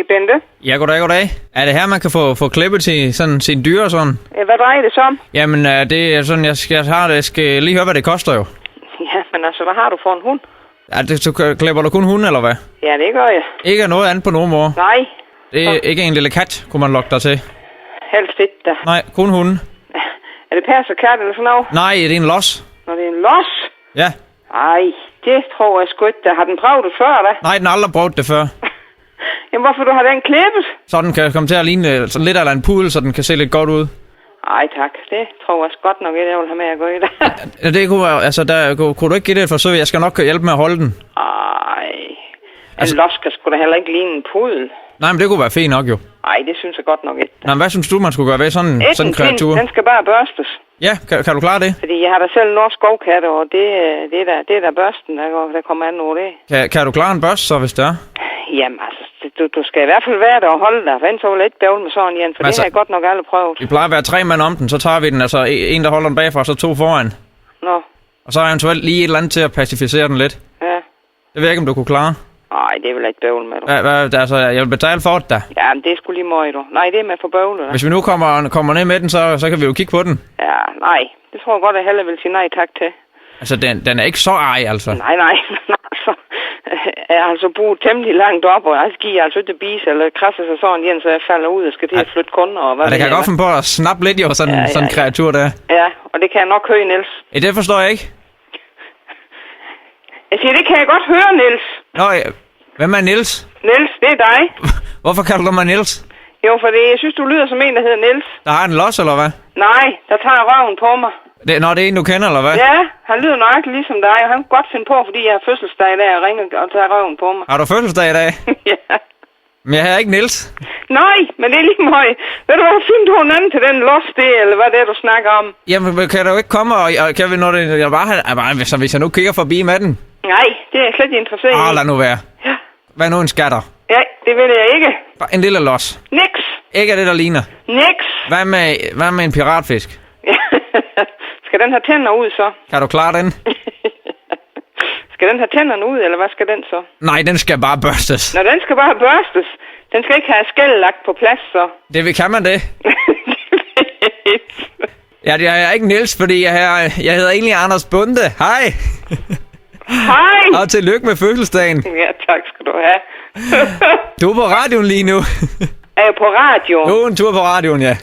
Bente. Ja, goddag. Er det her, man kan få klippet til sådan sine dyr og sådan? Hvad drejer det så om? Jamen, det er sådan, jeg skal lige høre, hvad det koster jo. Ja, men altså, hvad har du for en hund? Ja, klipper du kun hunde, eller hvad? Ja, det gør jeg. Ikke noget andet på nogen måde? Nej. Det er ikke en lille kat, kunne man lokke dig til? Helst ikke da. Nej, kun hunde. Er det pærs og kat eller sådan noget? Nej, det er en los. Når det er en los? Ja. Ej, det tror jeg sgu ikke. Har den prøvet det før, da? Nej, den har aldrig prøvet det før. Jamen, hvorfor du har den klippet? Så den kan komme til at ligne sådan lidt af en pudel, så den kan se lidt godt ud. Ej, tak. Det tror jeg godt nok ikke, jeg vil have med at gå i det. Ja, det kunne være, altså, kunne du ikke give det et forsøg? Jeg skal nok hjælpe med at holde den. Ej, Altså- en los skal sgu da heller ikke ligne en pudel. Nej, men det kunne være fint nok jo. Ej, det synes jeg godt nok ikke. Nej, men hvad synes du, man skulle gøre ved sådan en kreatur? Den skal bare børstes. Ja, kan du klare det? Fordi jeg har da selv norsk skovkatte, og det er da børsten, der kommer an over det. Kan du klare en børst så, hvis det er? Jamen altså, du skal i hvert fald være der og holde dig. Vent så lidt bøvl med sådan en, for Altså, det har jeg godt nok aldrig prøvet. Vi plejer at være 3 mand om den, så tager vi den, altså en, der holder den bagfra, og så 2 foran. Nå, Og så eventuelt lige et eller andet til at pacificere den lidt. ja. Det ved jeg ikke, om du kunne klare. Nej, det er vel ikke bøvl med, du. Altså, jeg vil betale for det da. Ja, men det er sgu lige møg, du. Nej, det er med for bøvl, da. Hvis vi nu kommer ned med den, så kan vi jo kigge på den. Ja, nej. Det tror jeg godt, at jeg hellere vil sige nej tak til. Altså, den er ikke så ej, altså. Nej. Altså, jeg har altså boet temmelig langt op, og jeg giver altså ikke bis eller krasser sig sådan igen, så jeg falder ud og skal til at flytte kunder. Og hvad Ja, det kan jeg godt finde på at snappe lidt, jo, sådan en kreatur der. Ja, og det kan jeg nok høre, Niels. Ja, det forstår jeg ikke. Jeg siger, det kan jeg godt høre, Niels. Nå, hvem er Niels? Niels, det er dig. Hvorfor kalder du mig Niels? Jo, for jeg synes, du lyder som en, der hedder Niels. Der har en los, eller hvad? Nej, der tager røven på mig. Det er en, du kender, eller hvad? Ja, han lyder nøjagtigt ligesom dig, og han kan godt finde på, fordi jeg har fødselsdag der og ringer og tager røven på mig. Har du fødselsdag i dag? Ja. Men jeg er ikke Niels. Nej, men det er lige meget. Ved du hvad, find du en anden til den los det, eller hvad det er, du snakker om? Jamen, kan du ikke komme, og kan vi, når det, jeg bare hvis jeg nu kigger forbi med den? Nej, det er jeg slet ikke interesseret i. Lad nu være. Ja. Hvad nu en skatter? Ja, det vil jeg ikke. Bare en lille los. Niks. Ikke af det, der ligner. Niks. Hvad med en piratfisk? Skal den have tænder ud, så? Kan du klare den? Skal den have tænderne ud, eller hvad skal den så? Nej, den skal bare børstes. Nå, den skal bare børstes. Den skal ikke have skæld lagt på plads, så. Kan man det? Ja, jeg er ikke Niels, fordi jeg hedder egentlig Anders Bunde. Hej. Hej. Og tillykke med fødselsdagen. Ja, tak skal du have. Du er på radioen lige nu. Er jeg på radio? Du er en tur på radioen, ja.